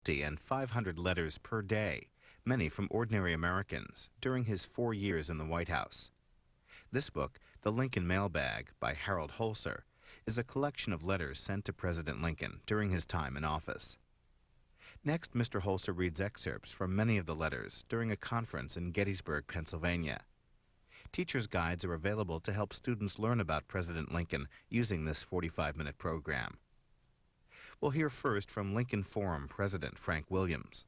450 and 500 letters per day, many from ordinary Americans, during his 4 years in the White House. This book, The Lincoln Mailbag, by Harold Holzer, is a collection of letters sent to President Lincoln during his time in office. Next, Mr. Holzer reads excerpts from many of the letters during a conference in Gettysburg, Pennsylvania. Teacher's guides are available to help students learn about President Lincoln using this 45-minute program. We'll hear first from Lincoln Forum President Frank Williams.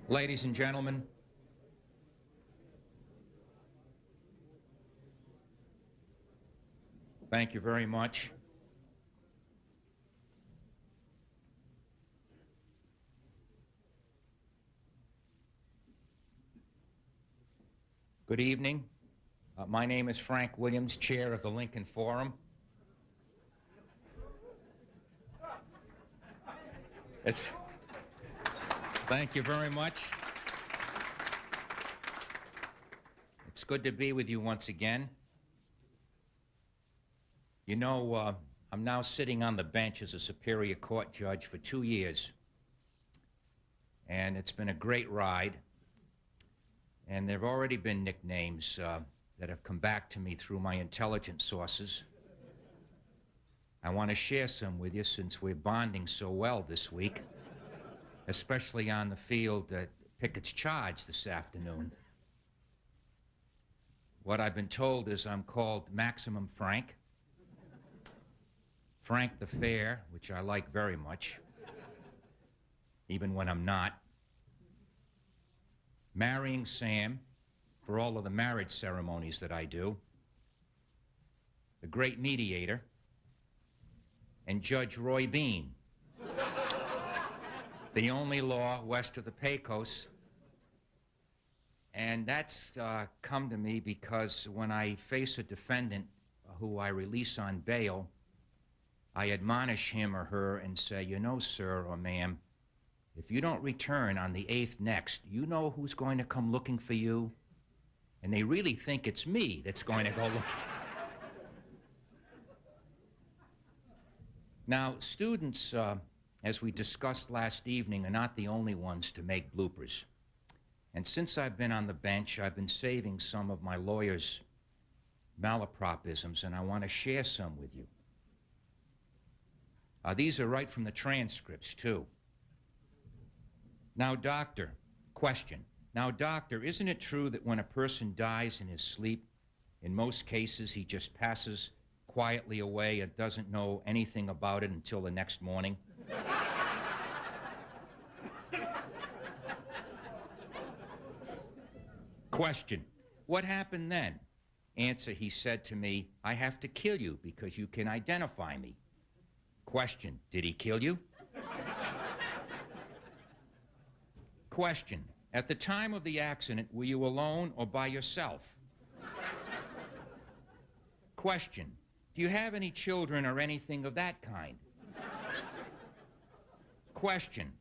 Ladies and gentlemen, thank you very much. Good evening. My name is Frank Williams, chair of the Lincoln Forum. Thank you very much. It's good to be with you once again. You know, I'm now sitting on the bench as a Superior Court judge for 2 years. And it's been a great ride. And there have already been nicknames that have come back to me through my intelligence sources. I want to share some with you since we're bonding so well this week, especially on the field at Pickett's Charge this afternoon. What I've been told is I'm called Maximum Frank, Frank the Fair, which I like very much, even when I'm not, Marrying Sam, for all of the marriage ceremonies that I do, the Great Mediator, and Judge Roy Bean, the only law west of the Pecos. And that's come to me because when I face a defendant who I release on bail, I admonish him or her and say, you know, sir or ma'am, if you don't return on the 8th next, you know who's going to come looking for you? And they really think it's me that's going to go looking. Now, students, as we discussed last evening, are not the only ones to make bloopers. And since I've been on the bench, I've been saving some of my lawyers' malapropisms, and I want to share some with you. These are right from the transcripts, too. Now, doctor, question. Now, doctor, isn't it true that when a person dies in his sleep, in most cases he just passes quietly away and doesn't know anything about it until the next morning? Question. What happened then? Answer, he said to me, I have to kill you because you can identify me. Question. Did he kill you? Question. At the time of the accident, were you alone or by yourself? Question. Do you have any children or anything of that kind? Question.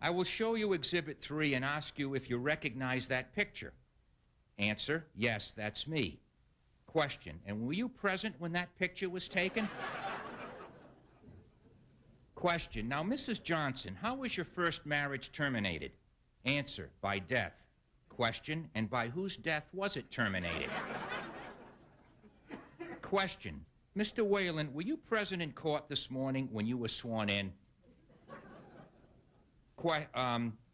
I will show you Exhibit 3 and ask you if you recognize that picture. Answer. Yes, that's me. Question. And were you present when that picture was taken? Question. Now, Mrs. Johnson, how was your first marriage terminated? Answer, by death. Question, and by whose death was it terminated? Question, Mr. Whalen, were you present in court this morning when you were sworn in?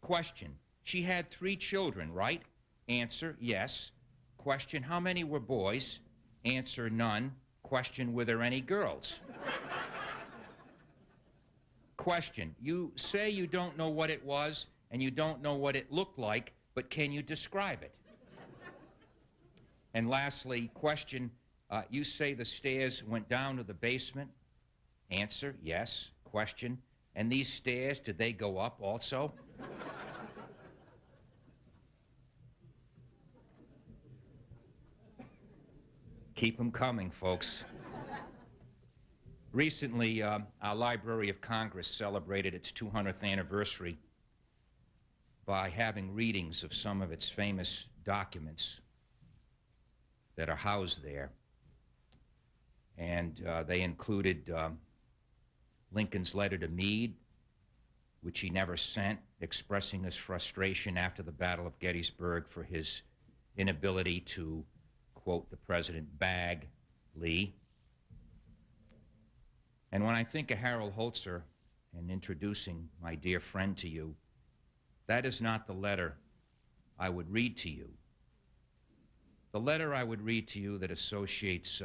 Question, she had 3 children, right? Answer, yes. Question, how many were boys? Answer, none. Question, were there any girls? Question, you say you don't know what it was, and you don't know what it looked like, but can you describe it? And lastly, question, you say the stairs went down to the basement? Answer, yes. Question, and these stairs, did they go up also? Keep them coming, folks. Recently, our Library of Congress celebrated its 200th anniversary by having readings of some of its famous documents. that are housed there. And they included Lincoln's letter to Meade, which he never sent, expressing his frustration after the Battle of Gettysburg for his inability to, quote the president, bag Lee. And when I think of Harold Holzer and introducing my dear friend to you, that is not the letter I would read to you. The letter I would read to you that associates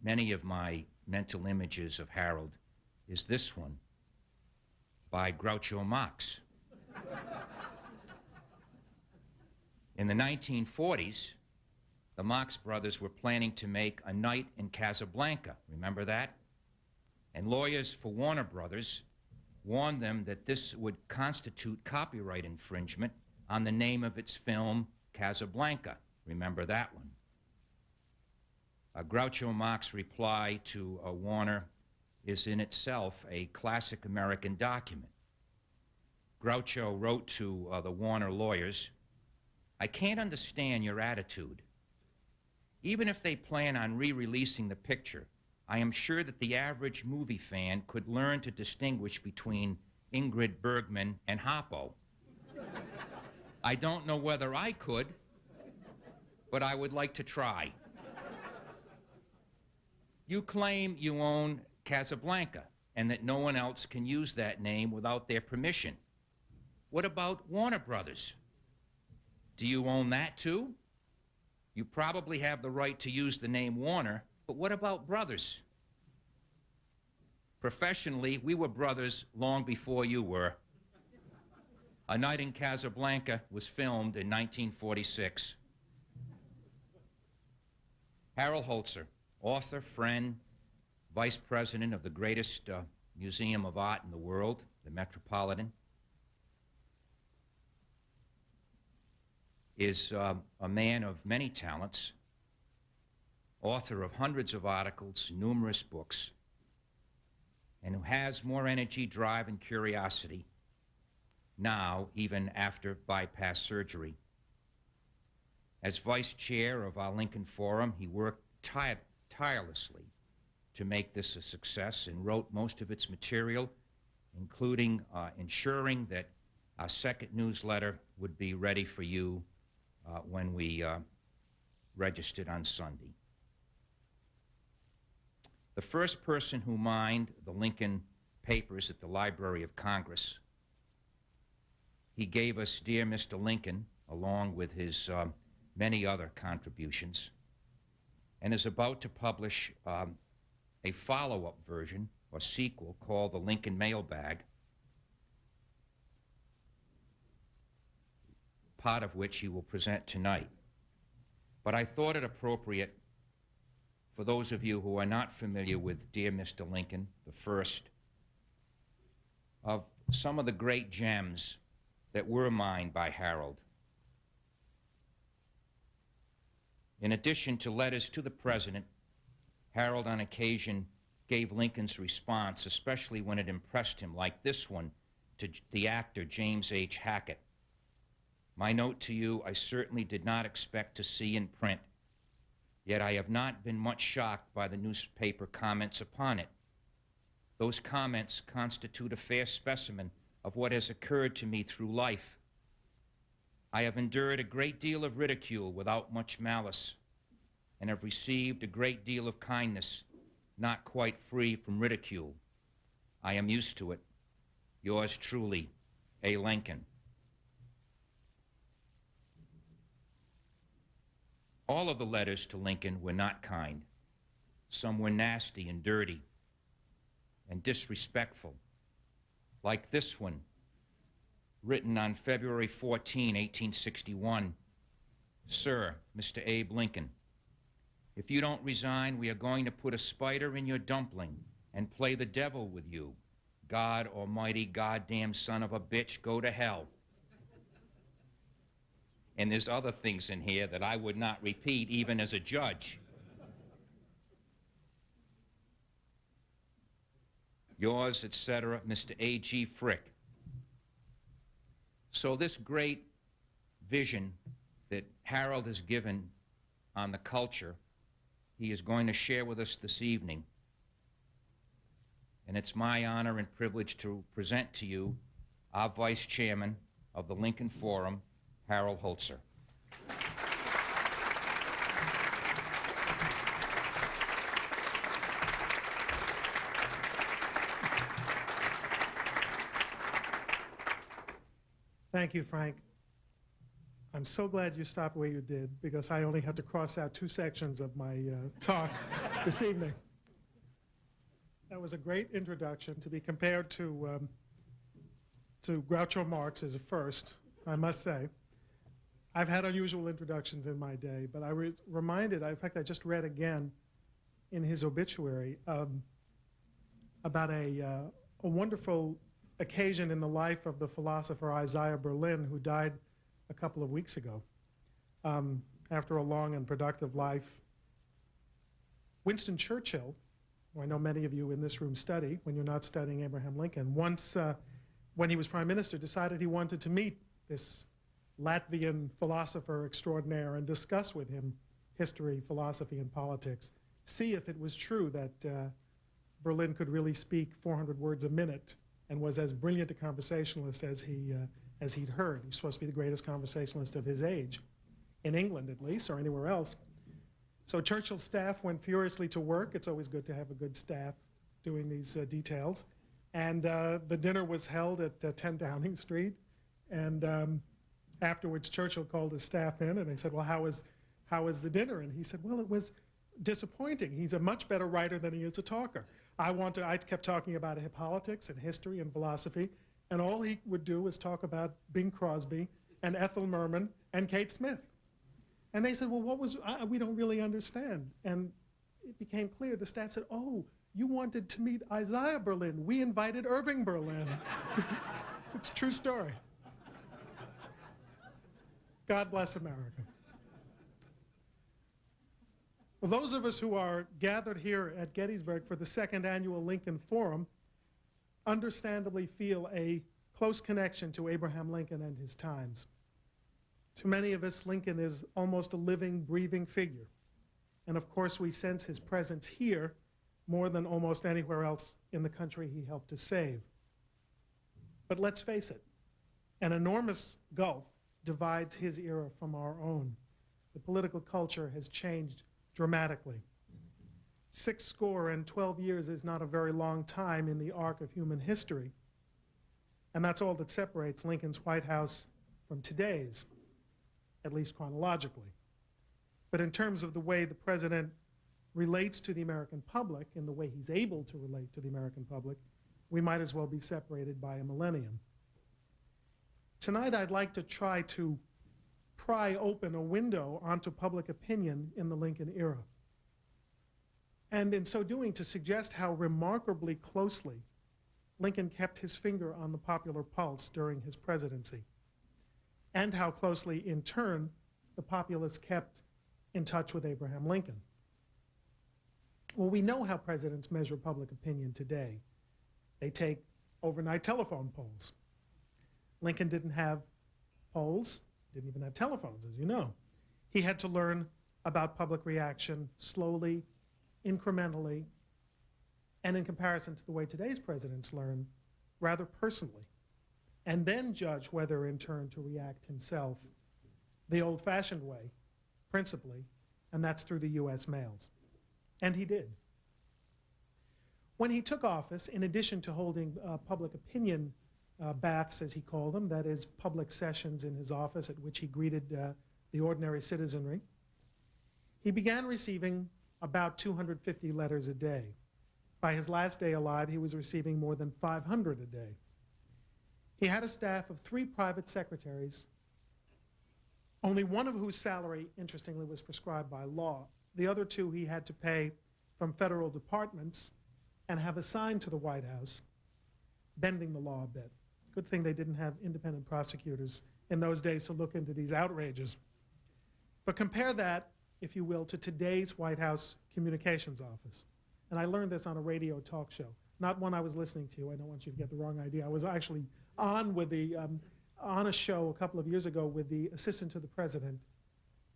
many of my mental images of Harold is this one by Groucho Marx. In the 1940s, the Marx brothers were planning to make A Night in Casablanca. Remember that? And lawyers for Warner Brothers warned them that this would constitute copyright infringement on the name of its film, Casablanca. Remember that one? Groucho Marx's reply to Warner is in itself a classic American document. Groucho wrote to the Warner lawyers, "I can't understand your attitude. Even if they plan on re-releasing the picture, I am sure that the average movie fan could learn to distinguish between Ingrid Bergman and Harpo. I don't know whether I could, but I would like to try. You claim you own Casablanca and that no one else can use that name without their permission. What about Warner Brothers? Do you own that too? You probably have the right to use the name Warner, but what about Brothers? Professionally, we were brothers long before you were. A Night in Casablanca was filmed in 1946. Harold Holzer, author, friend, vice president of the greatest museum of art in the world, the Metropolitan, is a man of many talents, author of hundreds of articles, numerous books, and who has more energy, drive, and curiosity now, even after bypass surgery. As vice chair of our Lincoln Forum, he worked tirelessly to make this a success and wrote most of its material, including ensuring that our second newsletter would be ready for you when we registered on Sunday. The first person who mined the Lincoln papers at the Library of Congress, he gave us Dear Mr. Lincoln, along with his many other contributions, and is about to publish a follow-up version or sequel called The Lincoln Mailbag, part of which he will present tonight. But I thought it appropriate for those of you who are not familiar with Dear Mr. Lincoln, the first of some of the great gems that were mined by Harold. In addition to letters to the president, Harold on occasion gave Lincoln's response, especially when it impressed him, like this one to the actor James H. Hackett. My note to you I certainly did not expect to see in print, yet I have not been much shocked by the newspaper comments upon it. Those comments constitute a fair specimen of what has occurred to me through life. I have endured a great deal of ridicule without much malice, and have received a great deal of kindness, not quite free from ridicule. I am used to it. Yours truly, A. Lincoln. All of the letters to Lincoln were not kind. Some were nasty and dirty and disrespectful, like this one, written on February 14, 1861. Sir, Mr. Abe Lincoln, if you don't resign, we are going to put a spider in your dumpling and play the devil with you. God almighty goddamn son of a bitch, go to hell. And there's other things in here that I would not repeat even as a judge. Yours, etc., Mr. A.G. Frick. So this great vision that Harold has given on the culture he is going to share with us this evening. And it's my honor and privilege to present to you our Vice Chairman of the Lincoln Forum, Harold Holzer. Thank you, Frank. I'm so glad you stopped where you did, because I only had to cross out 2 sections of my talk this evening. That was a great introduction, to be compared to Groucho Marx as a first, I must say. I've had unusual introductions in my day, but I was reminded, in fact, I just read again in his obituary about a wonderful occasion in the life of the philosopher Isaiah Berlin, who died a couple of weeks ago after a long and productive life. Winston Churchill, who I know many of you in this room study when you're not studying Abraham Lincoln, once when he was prime minister decided he wanted to meet this Latvian philosopher extraordinaire and discuss with him history, philosophy, and politics, see if it was true that Berlin could really speak 400 words a minute and was as brilliant a conversationalist as he'd heard. He was supposed to be the greatest conversationalist of his age, in England at least, or anywhere else. So Churchill's staff went furiously to work. It's always good to have a good staff doing these details. And the dinner was held at 10 Downing Street. And afterwards, Churchill called his staff in, and they said, well, how was the dinner? And he said, well, it was disappointing. He's a much better writer than he is a talker. I kept talking about politics and history and philosophy, and all he would do was talk about Bing Crosby and Ethel Merman and Kate Smith. And they said, well, we don't really understand. And it became clear, the staff said, oh, you wanted to meet Isaiah Berlin. We invited Irving Berlin. It's a true story. God bless America. Well, those of us who are gathered here at Gettysburg for the 2nd Annual Lincoln Forum understandably feel a close connection to Abraham Lincoln and his times. To many of us, Lincoln is almost a living, breathing figure. And of course, we sense his presence here more than almost anywhere else in the country he helped to save. But let's face it, an enormous gulf divides his era from our own. The political culture has changed dramatically. 60 years is not a very long time in the arc of human history. And that's all that separates Lincoln's White House from today's, at least chronologically. But in terms of the way the president relates to the American public and the way he's able to relate to the American public, we might as well be separated by a millennium. Tonight, I'd like to try to pry open a window onto public opinion in the Lincoln era. And in so doing, to suggest how remarkably closely Lincoln kept his finger on the popular pulse during his presidency, and how closely, in turn, the populace kept in touch with Abraham Lincoln. Well, we know how presidents measure public opinion today. They take overnight telephone polls. Lincoln didn't have polls, didn't even have telephones, as you know. He had to learn about public reaction slowly, incrementally, and in comparison to the way today's presidents learn, rather personally, and then judge whether in turn to react himself the old-fashioned way, principally, and that's through the U.S. mails. And he did. When he took office, in addition to holding public opinion baths, as he called them, that is, public sessions in his office at which he greeted the ordinary citizenry, he began receiving about 250 letters a day. By his last day alive, he was receiving more than 500 a day. He had a staff of 3 private secretaries, only one of whose salary, interestingly, was prescribed by law. The other 2 he had to pay from federal departments and have assigned to the White House, bending the law a bit. Good thing they didn't have independent prosecutors in those days to look into these outrages. But compare that, if you will, to today's White House Communications Office. And I learned this on a radio talk show, not one I was listening to. I don't want you to get the wrong idea. I was actually on with on a show a couple of years ago with the assistant to the president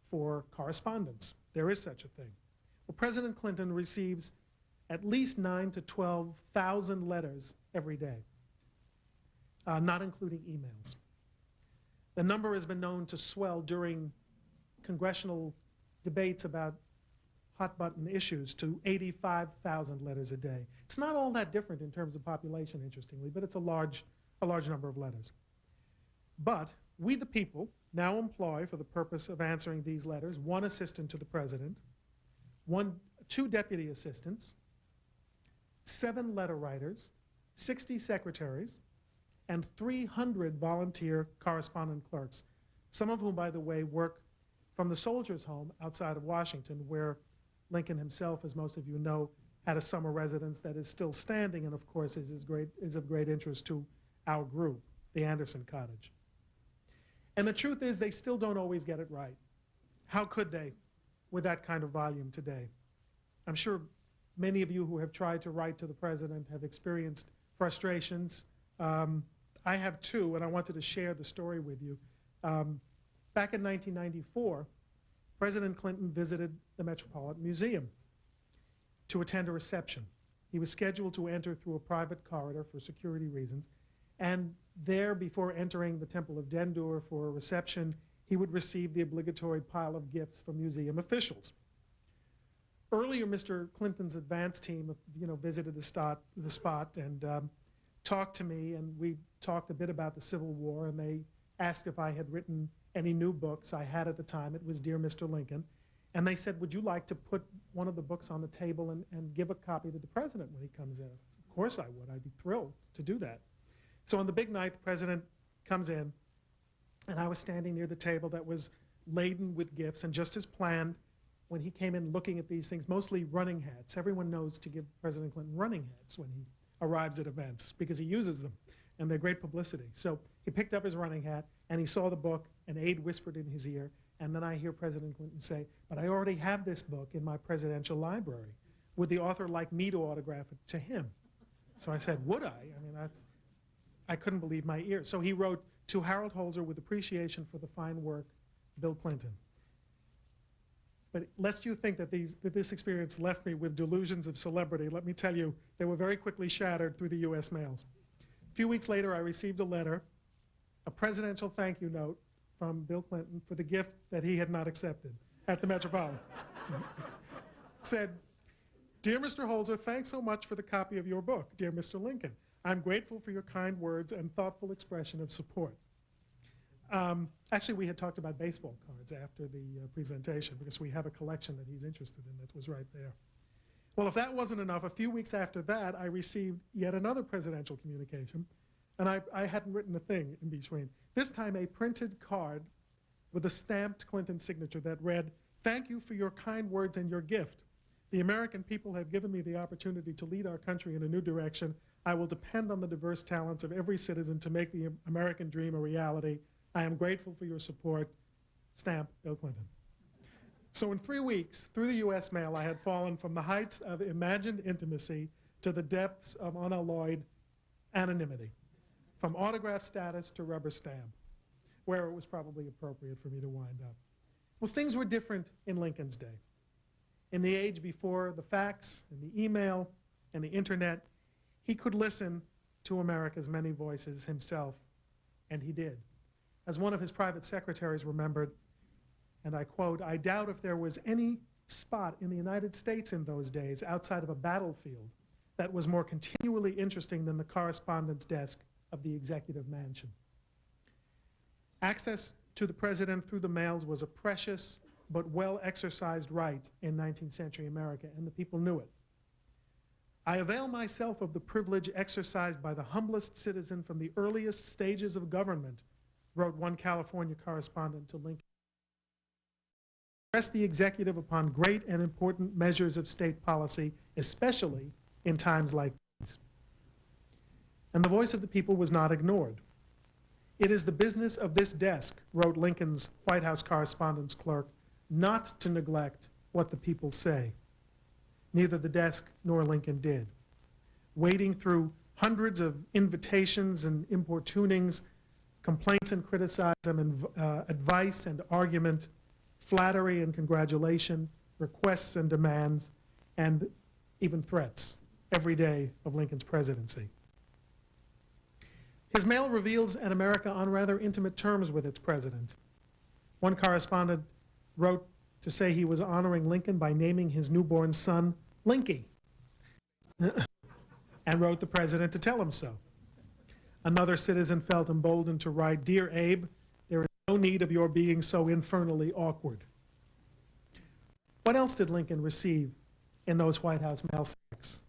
for correspondence. There is such a thing. Well, President Clinton receives at least 9,000 to 12,000 letters every day, not including emails. The number has been known to swell during congressional debates about hot-button issues to 85,000 letters a day. It's not all that different in terms of population, interestingly, but it's a large number of letters. But we, the people, now employ, for the purpose of answering these letters, one assistant to the president, two deputy assistants, 7 letter writers, 60 secretaries, and 300 volunteer correspondent clerks, some of whom, by the way, work from the Soldiers' Home outside of Washington, where Lincoln himself, as most of you know, had a summer residence that is still standing and, of course, is of great interest to our group, the Anderson Cottage. And the truth is, they still don't always get it right. How could they with that kind of volume today? I'm sure many of you who have tried to write to the president have experienced frustrations. I have too, and I wanted to share the story with you. Back in 1994, President Clinton visited the Metropolitan Museum to attend a reception. He was scheduled to enter through a private corridor for security reasons, and there, before entering the Temple of Dendur for a reception, he would receive the obligatory pile of gifts from museum officials. Earlier, Mr. Clinton's advance team, visited the spot and talked to me, and we talked a bit about the Civil War, and they asked if I had written any new books. I had at the time. It was Dear Mr. Lincoln. And they said, would you like to put one of the books on the table and give a copy to the president when he comes in? Of course I would. I'd be thrilled to do that. So on the big night, the president comes in, and I was standing near the table that was laden with gifts, and just as planned, when he came in looking at these things, mostly running hats. Everyone knows to give President Clinton running hats when he arrives at events because he uses them, and they're great publicity. So he picked up his running hat, and he saw the book, an aide whispered in his ear, and then I hear President Clinton say, but I already have this book in my presidential library. Would the author like me to autograph it to him? So I said, would I? I mean, I couldn't believe my ears. So he wrote, to Harold Holzer, with appreciation for the fine work, Bill Clinton. But lest you think that this experience left me with delusions of celebrity, let me tell you, they were very quickly shattered through the U.S. mails. A few weeks later, I received a letter, a presidential thank you note from Bill Clinton for the gift that he had not accepted at the Metropolitan. Said, Dear Mr. Holzer, thanks so much for the copy of your book, Dear Mr. Lincoln. I'm grateful for your kind words and thoughtful expression of support. Actually, we had talked about baseball cards after the presentation because we have a collection that he's interested in that was right there. Well, if that wasn't enough, a few weeks after that, I received yet another presidential communication, and I hadn't written a thing in between. This time, a printed card with a stamped Clinton signature that read, thank you for your kind words and your gift. The American people have given me the opportunity to lead our country in a new direction. I will depend on the diverse talents of every citizen to make the American dream a reality. I am grateful for your support. Stamp, Bill Clinton. So in 3 weeks, through the U.S. mail, I had fallen from the heights of imagined intimacy to the depths of unalloyed anonymity, from autograph status to rubber stamp, where it was probably appropriate for me to wind up. Well, things were different in Lincoln's day. In the age before the fax and the email and the internet, he could listen to America's many voices himself, and he did. As one of his private secretaries remembered, and I quote, I doubt if there was any spot in the United States in those days outside of a battlefield that was more continually interesting than the correspondence desk of the executive mansion. Access to the president through the mails was a precious but well-exercised right in 19th century America, and the people knew it. I avail myself of the privilege exercised by the humblest citizen from the earliest stages of government, wrote one California correspondent to Lincoln. Press the executive upon great and important measures of state policy, especially in times like these. And the voice of the people was not ignored. It is the business of this desk, wrote Lincoln's White House correspondence clerk, not to neglect what the people say. Neither the desk nor Lincoln did. Wading through hundreds of invitations and importunings, complaints and criticism and advice and argument, flattery and congratulation, requests and demands, and even threats every day of Lincoln's presidency. His mail reveals an America on rather intimate terms with its president. One correspondent wrote to say he was honoring Lincoln by naming his newborn son Linky, and wrote the president to tell him so. Another citizen felt emboldened to write, "Dear Abe, there is no need of your being so infernally awkward." What else did Lincoln receive in those White House mail sacks?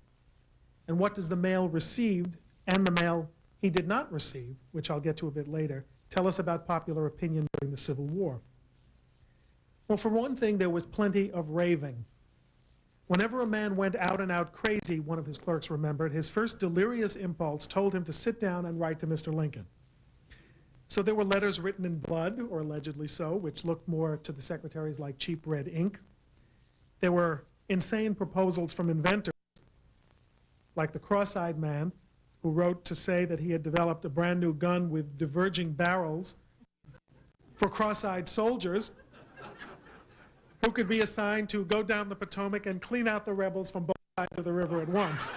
And what does the mail received and the mail he did not receive, which I'll get to a bit later, tell us about popular opinion during the Civil War? Well, for one thing, there was plenty of raving. Whenever a man went out and out crazy, one of his clerks remembered, his first delirious impulse told him to sit down and write to Mr. Lincoln. So there were letters written in blood, or allegedly so, which looked more to the secretaries like cheap red ink. There were insane proposals from inventors, like the cross-eyed man, who wrote to say that he had developed a brand new gun with diverging barrels for cross-eyed soldiers who could be assigned to go down the Potomac and clean out the rebels from both sides of the river at once.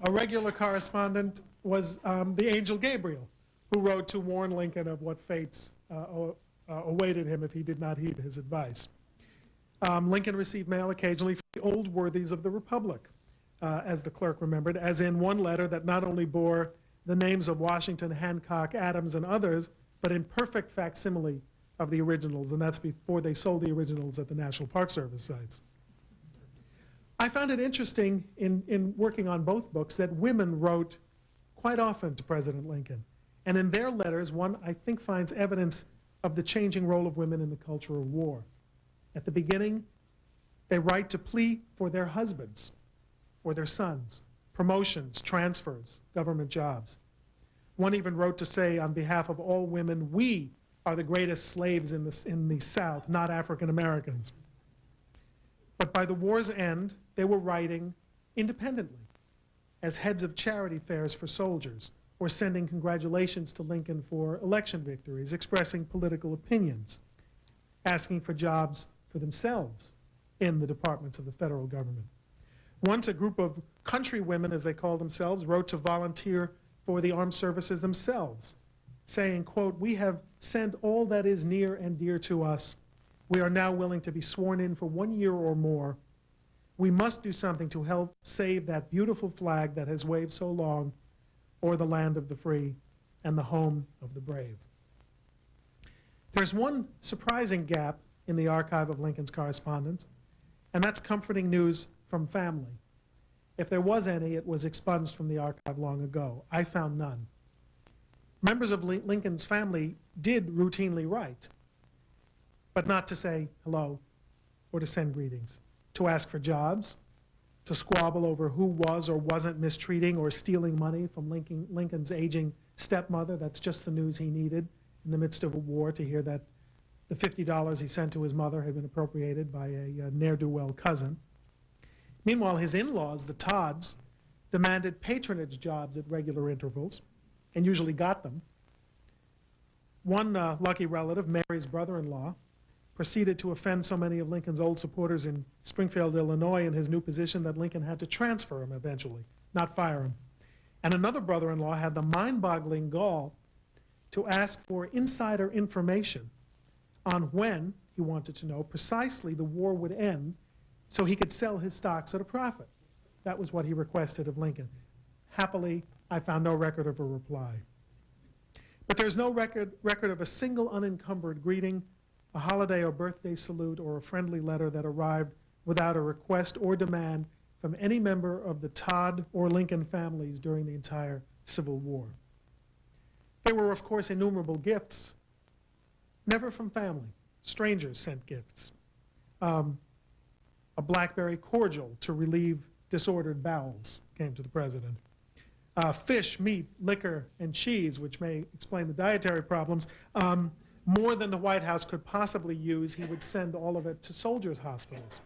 A regular correspondent was the angel Gabriel, who wrote to warn Lincoln of what fates awaited him if he did not heed his advice. Lincoln received mail occasionally from the old worthies of the Republic, as the clerk remembered, as in one letter that not only bore the names of Washington, Hancock, Adams, and others, but in perfect facsimile of the originals, and that's before they sold the originals at the National Park Service sites. I found it interesting in working on both books that women wrote quite often to President Lincoln. And in their letters, one, I think, finds evidence of the changing role of women in the culture of war. At the beginning, they write to plead for their husbands or their sons, promotions, transfers, government jobs. One even wrote to say, on behalf of all women, we are the greatest slaves in the South, not African Americans. But by the war's end, they were writing independently as heads of charity fairs for soldiers, or sending congratulations to Lincoln for election victories, expressing political opinions, asking for jobs for themselves in the departments of the federal government. Once a group of country women, as they called themselves, wrote to volunteer for the armed services themselves, saying, quote, "We have sent all that is near and dear to us. We are now willing to be sworn in for 1 year or more. We must do something to help save that beautiful flag that has waved so long o'er the land of the free and the home of the brave." There's one surprising gap in the archive of Lincoln's correspondence, and that's comforting news from family. If there was any, it was expunged from the archive long ago. I found none. Members of Lincoln's family did routinely write, but not to say hello or to send greetings, to ask for jobs, to squabble over who was or wasn't mistreating or stealing money from Lincoln's aging stepmother. That's just the news he needed in the midst of a war, to hear that the $50 he sent to his mother had been appropriated by a ne'er-do-well cousin. Meanwhile, his in-laws, the Todds, demanded patronage jobs at regular intervals, and usually got them. One lucky relative, Mary's brother-in-law, proceeded to offend so many of Lincoln's old supporters in Springfield, Illinois, in his new position that Lincoln had to transfer him eventually, not fire him. And another brother-in-law had the mind-boggling gall to ask for insider information on when, he wanted to know, precisely the war would end so he could sell his stocks at a profit. That was what he requested of Lincoln. Happily, I found no record of a reply. But there's no record of a single unencumbered greeting, a holiday or birthday salute, or a friendly letter that arrived without a request or demand from any member of the Todd or Lincoln families during the entire Civil War. There were, of course, innumerable gifts, never from family. Strangers sent gifts. A blackberry cordial to relieve disordered bowels came to the president. Fish, meat, liquor, and cheese, which may explain the dietary problems, more than the White House could possibly use, he would send all of it to soldiers' hospitals.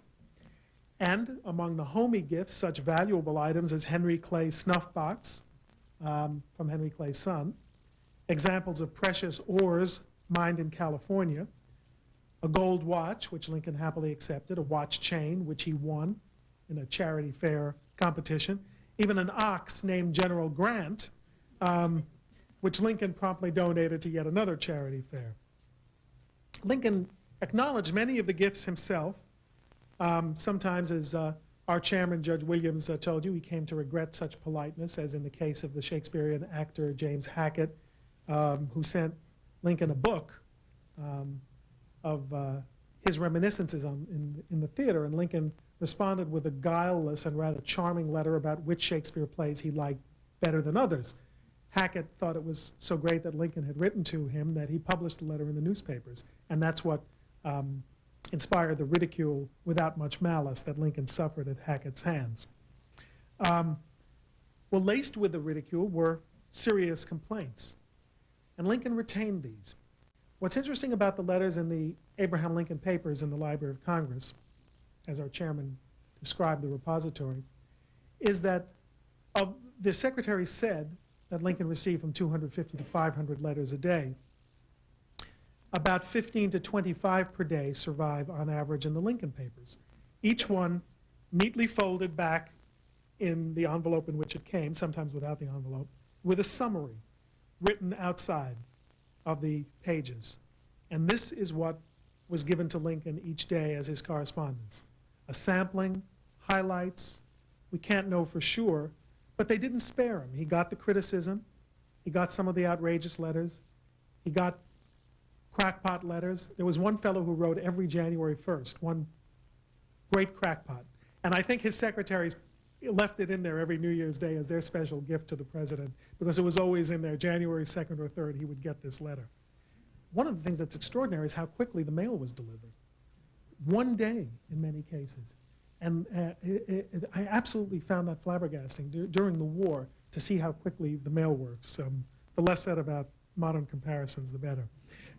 And among the homey gifts, such valuable items as Henry Clay's snuff box from Henry Clay's son, examples of precious ores mined in California, a gold watch, which Lincoln happily accepted, a watch chain, which he won in a charity fair competition, even an ox named General Grant, which Lincoln promptly donated to yet another charity fair. Lincoln acknowledged many of the gifts himself. Sometimes, as our chairman, Judge Williams, told you, he came to regret such politeness, as in the case of the Shakespearean actor James Hackett, who sent Lincoln a book of his reminiscences in the theater, and Lincoln responded with a guileless and rather charming letter about which Shakespeare plays he liked better than others. Hackett thought it was so great that Lincoln had written to him that he published a letter in the newspapers, and that's what inspired the ridicule without much malice that Lincoln suffered at Hackett's hands. Well, laced with the ridicule were serious complaints, and Lincoln retained these. What's interesting about the letters in the Abraham Lincoln Papers in the Library of Congress, as our chairman described the repository, is that the secretary said that Lincoln received from 250 to 500 letters a day. About 15 to 25 per day survive on average in the Lincoln Papers, each one neatly folded back in the envelope in which it came, sometimes without the envelope, with a summary written outside of the pages. And this is what was given to Lincoln each day as his correspondence. A sampling, highlights, we can't know for sure, but they didn't spare him. He got the criticism, he got some of the outrageous letters, he got crackpot letters. There was one fellow who wrote every January 1st, one great crackpot. And I think his secretaries left it in there every New Year's Day as their special gift to the president, because it was always in there, January 2nd or 3rd, he would get this letter. One of the things that's extraordinary is how quickly the mail was delivered. One day in many cases. And I absolutely found that flabbergasting during the war to see how quickly the mail works. The less said about modern comparisons, the better.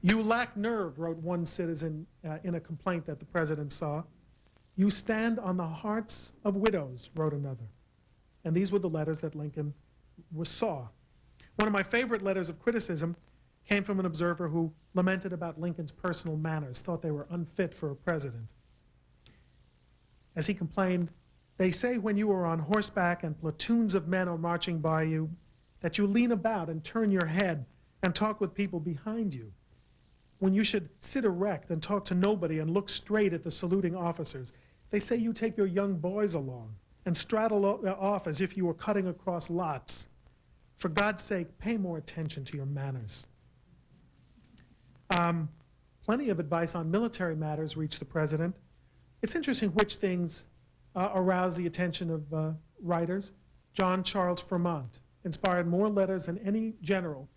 "You lack nerve," wrote one citizen in a complaint that the president saw. "You stand on the hearts of widows," wrote another. And these were the letters that Lincoln saw. One of my favorite letters of criticism came from an observer who lamented about Lincoln's personal manners, thought they were unfit for a president. As he complained, "They say when you are on horseback and platoons of men are marching by you, that you lean about and turn your head and talk with people behind you, when you should sit erect and talk to nobody and look straight at the saluting officers. They say you take your young boys along and straddle off as if you were cutting across lots. For God's sake, pay more attention to your manners." Plenty of advice on military matters reached the president. It's interesting which things aroused the attention of writers. John Charles Fremont inspired more letters than any general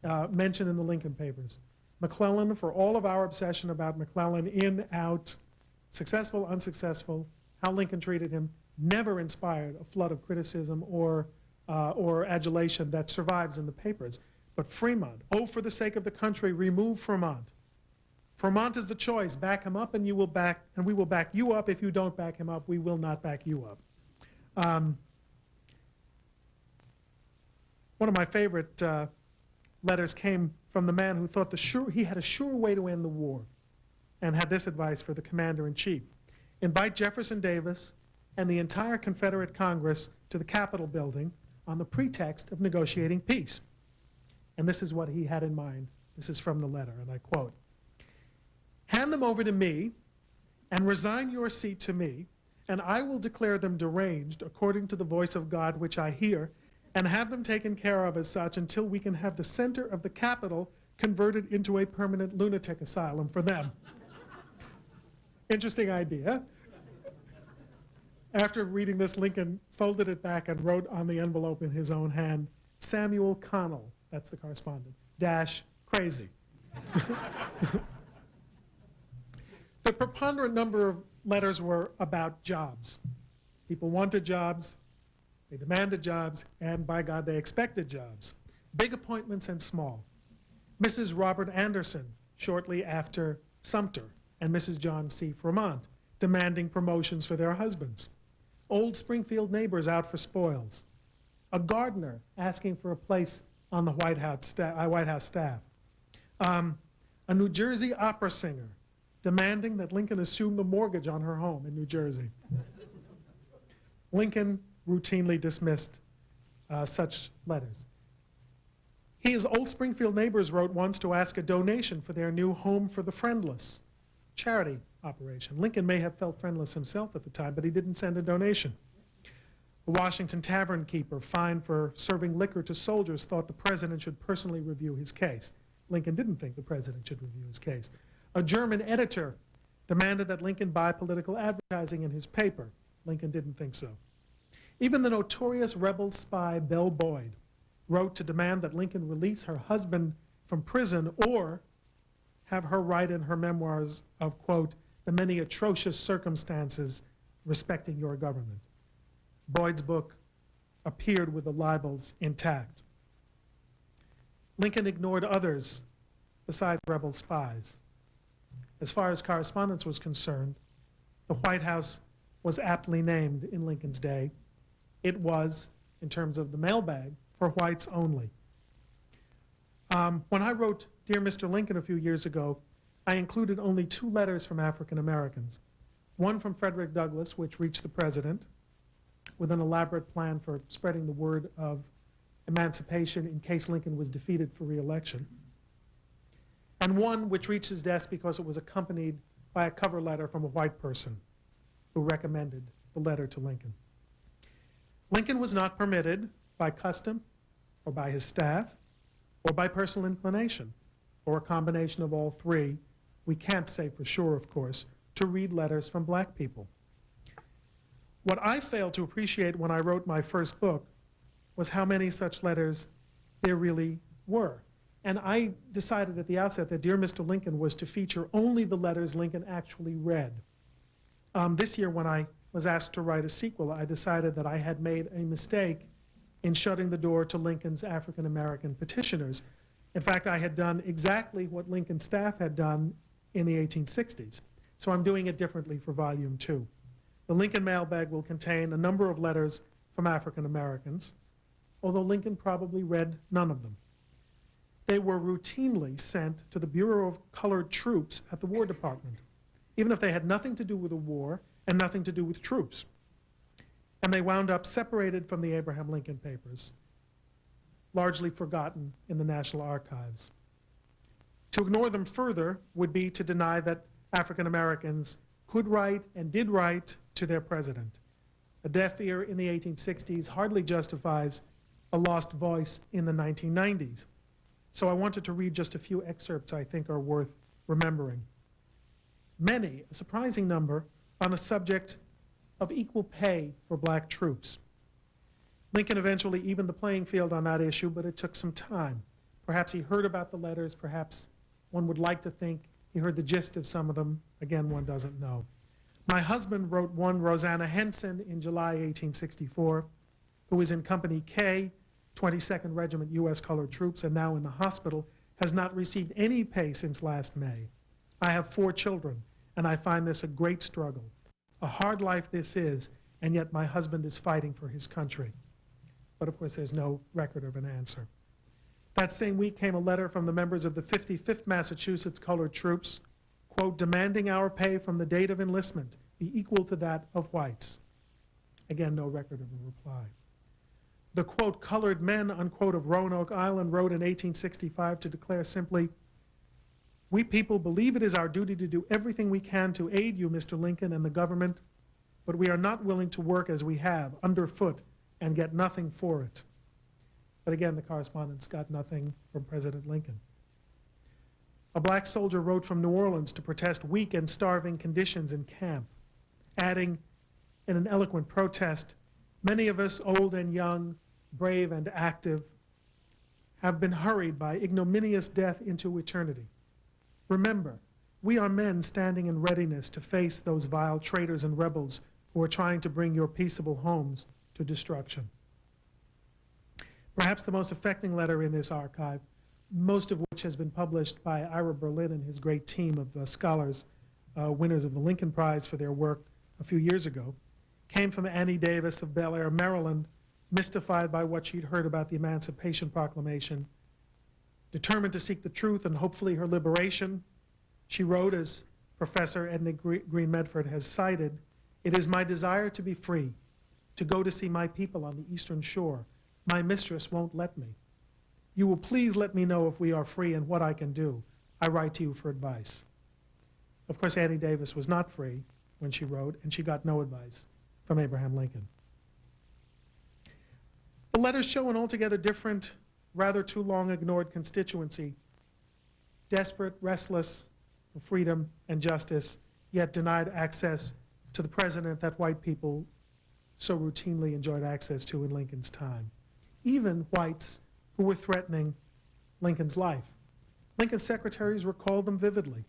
mentioned in the Lincoln Papers. McClellan, for all of our obsession about McClellan, in, out, successful, unsuccessful, how Lincoln treated him, never inspired a flood of criticism or adulation that survives in the papers. But Fremont, "Oh, for the sake of the country, remove Fremont. Fremont is the choice. Back him up and we will back you up. If you don't back him up, we will not back you up." One of my favorite letters came from the man who thought he had a sure way to end the war, and had this advice for the commander-in-chief: "Invite Jefferson Davis and the entire Confederate Congress to the Capitol building on the pretext of negotiating peace." And this is what he had in mind. This is from the letter, and I quote, "Hand them over to me and resign your seat to me, and I will declare them deranged according to the voice of God which I hear, and have them taken care of as such until we can have the center of the Capitol converted into a permanent lunatic asylum for them." Interesting idea. After reading this, Lincoln folded it back and wrote on the envelope in his own hand, "Samuel Connell," that's the correspondent, -crazy. The preponderant number of letters were about jobs. People wanted jobs, they demanded jobs, and by God, they expected jobs. Big appointments and small. Mrs. Robert Anderson, shortly after Sumter, and Mrs. John C. Fremont, demanding promotions for their husbands. Old Springfield neighbors out for spoils. A gardener asking for a place on the White House staff. A New Jersey opera singer demanding that Lincoln assume the mortgage on her home in New Jersey. Lincoln routinely dismissed such letters. His Old Springfield neighbors wrote once to ask a donation for their new Home for the Friendless charity operation. Lincoln may have felt friendless himself at the time, but he didn't send a donation. A Washington tavern keeper fined for serving liquor to soldiers thought the president should personally review his case. Lincoln didn't think the president should review his case. A German editor demanded that Lincoln buy political advertising in his paper. Lincoln didn't think so. Even the notorious rebel spy Belle Boyd wrote to demand that Lincoln release her husband from prison or have her write in her memoirs of, quote, the many atrocious circumstances respecting your government. Boyd's book appeared with the libels intact. Lincoln ignored others besides rebel spies. As far as correspondence was concerned, the White House was aptly named in Lincoln's day. It was, in terms of the mailbag, for whites only. When I wrote Dear Mr. Lincoln a few years ago, I included only 2 letters from African Americans. One from Frederick Douglass, which reached the president with an elaborate plan for spreading the word of emancipation in case Lincoln was defeated for re-election. And one which reached his desk because it was accompanied by a cover letter from a white person who recommended the letter to Lincoln. Lincoln was not permitted by custom or by his staff or by personal inclination or a combination of all three, we can't say for sure, of course, to read letters from black people. What I failed to appreciate when I wrote my first book was how many such letters there really were. And I decided at the outset that Dear Mr. Lincoln was to feature only the letters Lincoln actually read. This year, when I was asked to write a sequel, I decided that I had made a mistake in shutting the door to Lincoln's African American petitioners. In fact, I had done exactly what Lincoln's staff had done in the 1860s. So I'm doing it differently for Volume 2. The Lincoln mailbag will contain a number of letters from African Americans, although Lincoln probably read none of them. They were routinely sent to the Bureau of Colored Troops at the War Department, even if they had nothing to do with the war and nothing to do with troops. And they wound up separated from the Abraham Lincoln Papers, largely forgotten in the National Archives. To ignore them further would be to deny that African Americans could write and did write to their president. A deaf ear in the 1860s hardly justifies a lost voice in the 1990s. So I wanted to read just a few excerpts I think are worth remembering. Many, a surprising number, on a subject of equal pay for black troops. Lincoln eventually evened the playing field on that issue, but it took some time. Perhaps he heard about the letters, perhaps one would like to think he heard the gist of some of them. Again, one doesn't know. My husband wrote one Rosanna Henson in July 1864, who was in Company K, 22nd Regiment U.S. Colored Troops, and now in the hospital, has not received any pay since last May. I have 4 children, and I find this a great struggle. A hard life this is, and yet my husband is fighting for his country. But of course, there's no record of an answer. That same week came a letter from the members of the 55th Massachusetts Colored Troops, quote, demanding our pay from the date of enlistment be equal to that of whites. Again, no record of a reply. The, quote, colored men, unquote, of Roanoke Island wrote in 1865 to declare simply, we people believe it is our duty to do everything we can to aid you, Mr. Lincoln, and the government, but we are not willing to work as we have, underfoot, and get nothing for it. But again, the correspondents got nothing from President Lincoln. A black soldier wrote from New Orleans to protest weak and starving conditions in camp, adding in an eloquent protest, many of us, old and young, brave and active, have been hurried by ignominious death into eternity. Remember, we are men standing in readiness to face those vile traitors and rebels who are trying to bring your peaceable homes to destruction. Perhaps the most affecting letter in this archive, most of which has been published by Ira Berlin and his great team of scholars, winners of the Lincoln Prize for their work a few years ago, came from Annie Davis of Bel Air, Maryland, mystified by what she'd heard about the Emancipation Proclamation. Determined to seek the truth and hopefully her liberation, she wrote, as Professor Edna Green Medford has cited, "It is my desire to be free, to go to see my people on the Eastern Shore. My mistress won't let me. You will please let me know if we are free and what I can do. I write to you for advice." Of course, Annie Davis was not free when she wrote, and she got no advice from Abraham Lincoln. The letters show an altogether different, rather too long ignored constituency, desperate, restless for freedom and justice, yet denied access to the president that white people so routinely enjoyed access to in Lincoln's time. Even whites who were threatening Lincoln's life. Lincoln's secretaries recalled them vividly.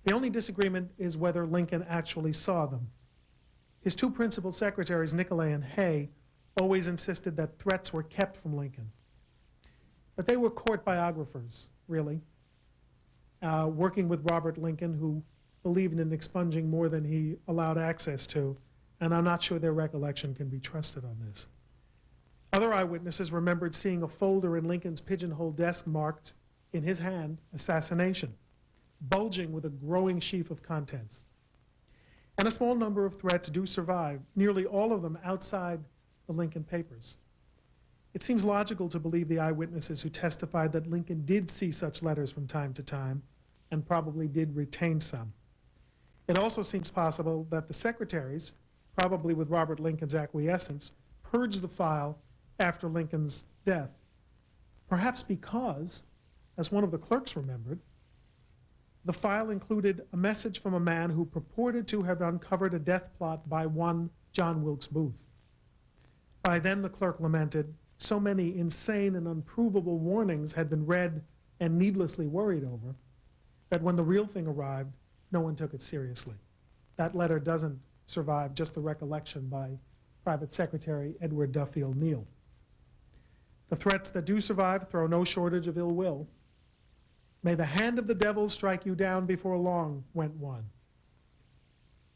The only disagreement is whether Lincoln actually saw them. His two principal secretaries, Nicolay and Hay, always insisted that threats were kept from Lincoln. But they were court biographers, really, working with Robert Lincoln, who believed in expunging more than he allowed access to, and I'm not sure their recollection can be trusted on this. Other eyewitnesses remembered seeing a folder in Lincoln's pigeonhole desk marked, in his hand, assassination, bulging with a growing sheaf of contents. And a small number of threats do survive, nearly all of them outside the Lincoln papers. It seems logical to believe the eyewitnesses who testified that Lincoln did see such letters from time to time and probably did retain some. It also seems possible that the secretaries, probably with Robert Lincoln's acquiescence, purged the file after Lincoln's death, perhaps because, as one of the clerks remembered, the file included a message from a man who purported to have uncovered a death plot by one John Wilkes Booth. By then, the clerk lamented, so many insane and unprovable warnings had been read and needlessly worried over that when the real thing arrived, no one took it seriously. That letter doesn't survive, just the recollection by Private Secretary Edward Duffield Neal. The threats that do survive throw no shortage of ill will. "May the hand of the devil strike you down before long," went one.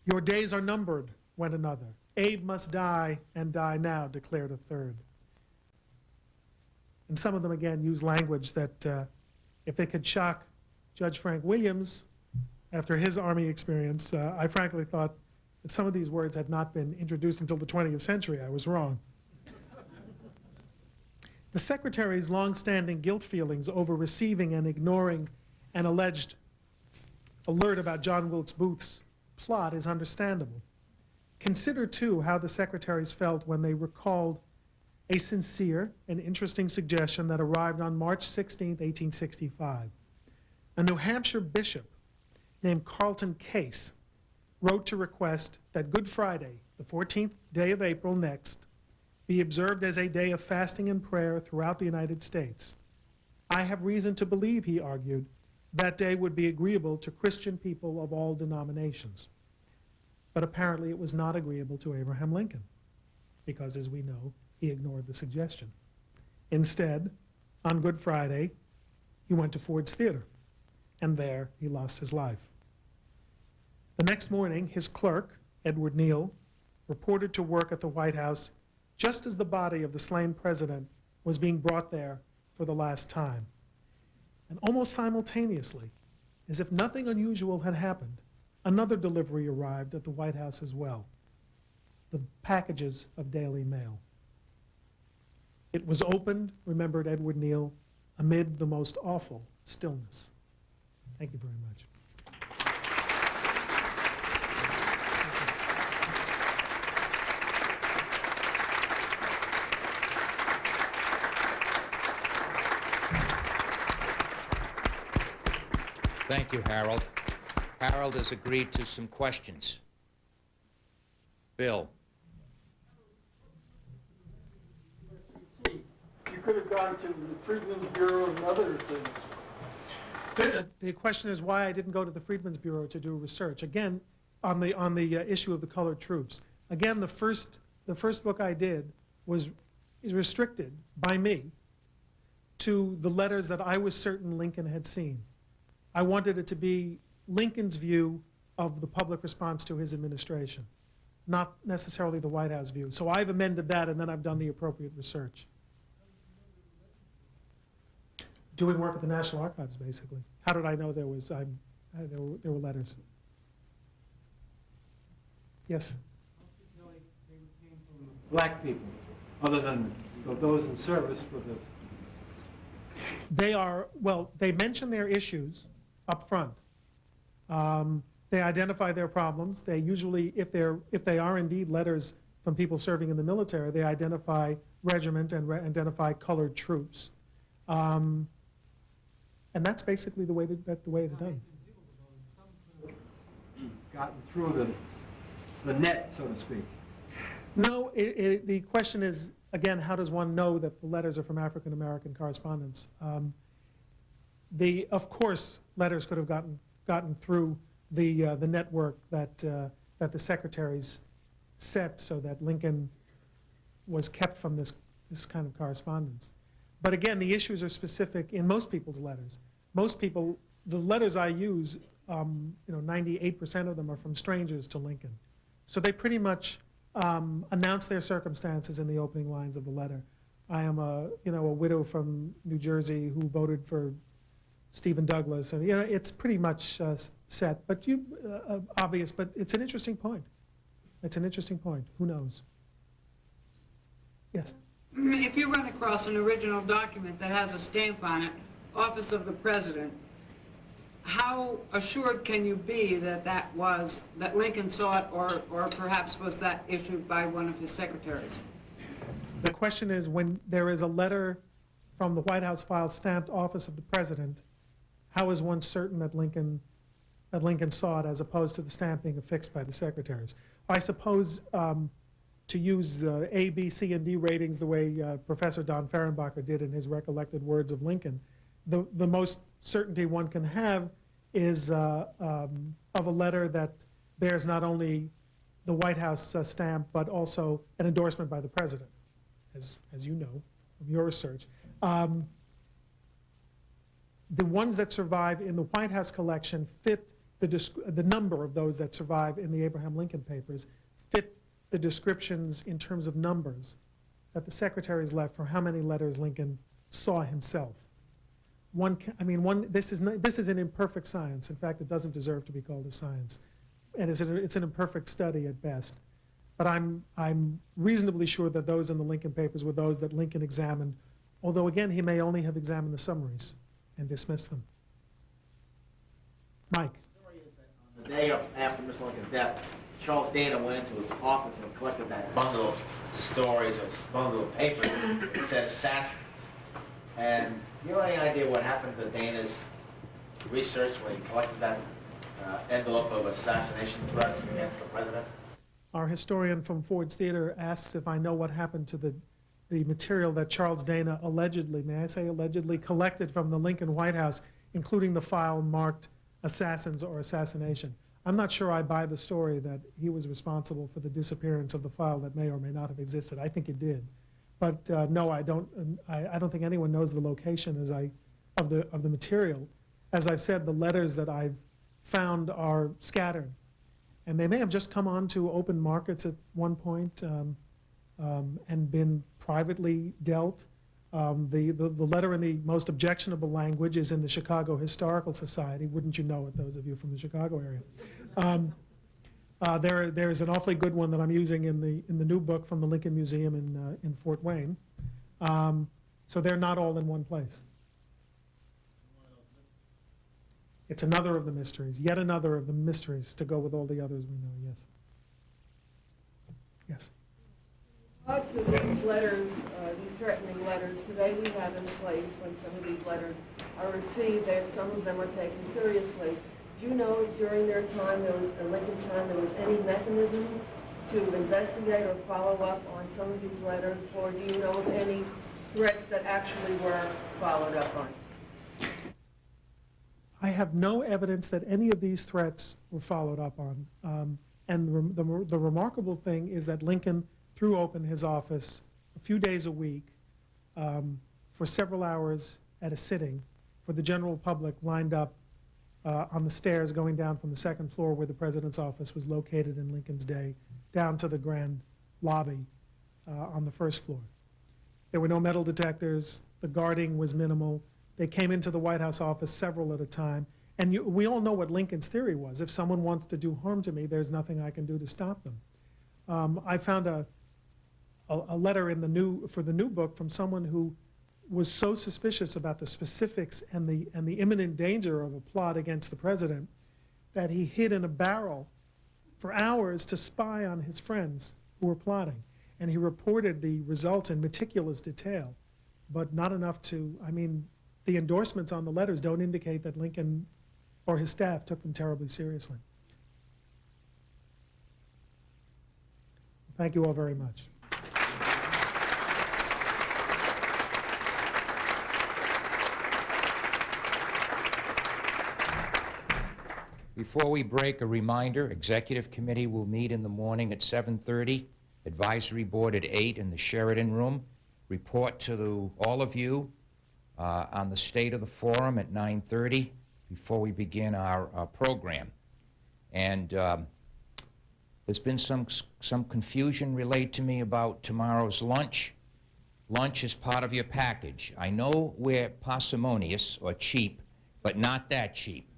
"Your days are numbered," went another. "Abe must die, and die now," declared a third. And some of them, again, use language that if it could shock Judge Frank Williams after his Army experience, I frankly thought that some of these words had not been introduced until the 20th century. I was wrong. The Secretary's long-standing guilt feelings over receiving and ignoring an alleged alert about John Wilkes Booth's plot is understandable. Consider, too, how the Secretaries felt when they recalled a sincere and interesting suggestion that arrived on March 16, 1865. A New Hampshire bishop named Carlton Case wrote to request that Good Friday, the 14th day of April next, be observed as a day of fasting and prayer throughout the United States. I have reason to believe, he argued, that day would be agreeable to Christian people of all denominations. But apparently it was not agreeable to Abraham Lincoln, because, as we know, he ignored the suggestion. Instead, on Good Friday, he went to Ford's Theater, and there he lost his life. The next morning, his clerk, Edward Neal, reported to work at the White House just as the body of the slain president was being brought there for the last time. And almost simultaneously, as if nothing unusual had happened, another delivery arrived at the White House as well, the packages of Daily Mail. It was opened, remembered Edward Neal, amid the most awful stillness. Thank you very much. Thank you, Harold. Harold has agreed to some questions. Bill. You could have gone to the Freedmen's Bureau and other things. The question is why I didn't go to the Freedmen's Bureau to do research. Again, on the issue of the colored troops. Again, the first book I did is restricted by me to the letters that I was certain Lincoln had seen. I wanted it to be Lincoln's view of the public response to his administration. not necessarily the White House view. So I've amended that, and then I've done the appropriate research. Doing work at the National Archives, basically. How did I know there were letters? Yes? Black people, other than those in service with the... They are, well, they mention their issues up front. They identify their problems. They usually, if they are indeed letters from people serving in the military, they identify regiment and identify colored troops. And that's basically the way it's done. Gotten through the net, so to speak. No, the question is, again, how does one know that the letters are from African American correspondents? Of course, letters could have gotten through the network that the secretaries set so that Lincoln was kept from this kind of correspondence. But again, the issues are specific in most people's letters. Most people, the letters I use, 98% of them are from strangers to Lincoln. So they pretty much announce their circumstances in the opening lines of the letter. I am a widow from New Jersey who voted for Stephen Douglas, and it's pretty much set, but obvious. But it's an interesting point. It's an interesting point. Who knows? Yes. If you run across an original document that has a stamp on it, Office of the President, how assured can you be that Lincoln saw it, or perhaps was that issued by one of his secretaries? The question is, when there is a letter from the White House file stamped Office of the President, how is one certain that Lincoln saw it as opposed to the stamp being affixed by the secretaries? I suppose to use A, B, C, and D ratings the way Professor Don Fehrenbacher did in his recollected words of Lincoln, the most certainty one can have is of a letter that bears not only the White House stamp, but also an endorsement by the President, as you know from your research. The ones that survive in the White House collection fit the number of those that survive in the Abraham Lincoln papers fit the descriptions in terms of numbers that the secretaries left for how many letters Lincoln saw himself. This is an imperfect science. In fact, it doesn't deserve to be called a science, and it's an imperfect study at best. But I'm reasonably sure that those in the Lincoln papers were those that Lincoln examined, although again he may only have examined the summaries and dismissed them. Mike. The story is that on the day after Mr. Lincoln's death, Charles Dana went into his office and collected that bundle of stories, or bundle of papers that said assassins. And do you have any idea what happened to Dana's research when he collected that envelope of assassination threats against the president? Our historian from Ford's Theater asks if I know what happened to the material that Charles Dana allegedly, may I say allegedly, collected from the Lincoln White House, including the file marked assassins or assassination. I'm not sure I buy the story that he was responsible for the disappearance of the file that may or may not have existed. I think it did. But no, I don't think anyone knows the location of the material. As I've said, the letters that I've found are scattered. And they may have just come onto open markets at one point and been privately dealt. The letter in the most objectionable language is in the Chicago Historical Society. Wouldn't you know it, those of you from the Chicago area? There's an awfully good one that I'm using in the new book from the Lincoln Museum in Fort Wayne. So they're not all in one place. It's another of the mysteries, yet another of the mysteries to go with all the others we know, yes. Yes. To these letters, these threatening letters, today we have in place when some of these letters are received that some of them are taken seriously. Do you know if during their time, Lincoln's time, there was any mechanism to investigate or follow up on some of these letters, or do you know of any threats that actually were followed up on? I have no evidence that any of these threats were followed up on. And the remarkable thing is that Lincoln threw open his office a few days a week for several hours at a sitting for the general public lined up on the stairs going down from the second floor where the president's office was located in Lincoln's day, down to the grand lobby on the first floor. There were no metal detectors. The guarding was minimal. They came into the White House office several at a time. And we all know what Lincoln's theory was. If someone wants to do harm to me, there's nothing I can do to stop them. I found a letter in for the new book from someone who was so suspicious about the specifics and the imminent danger of a plot against the president that he hid in a barrel for hours to spy on his friends who were plotting. And he reported the results in meticulous detail, but not enough to, I mean, the endorsements on the letters don't indicate that Lincoln or his staff took them terribly seriously. Thank you all very much. Before we break, a reminder, Executive Committee will meet in the morning at 7:30, Advisory Board at 8 in the Sheridan Room. Report to all of you on the state of the forum at 9:30 before we begin our program. And there's been some confusion relayed to me about tomorrow's lunch. Lunch is part of your package. I know we're parsimonious or cheap, but not that cheap.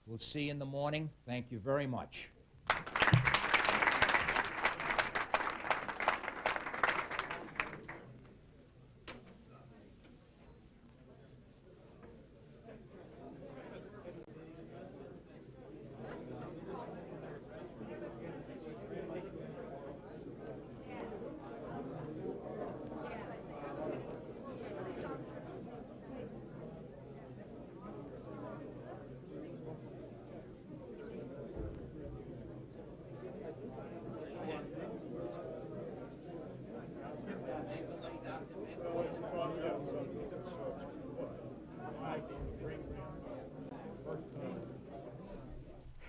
We'll see you in the morning. Thank you very much.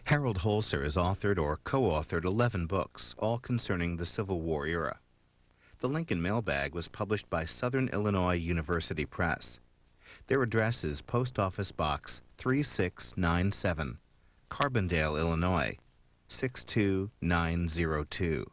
Harold Holzer has authored or co-authored 11 books, all concerning the Civil War era. The Lincoln Mailbag was published by Southern Illinois University Press. Their address is Post Office Box 3697, Carbondale, Illinois 62902.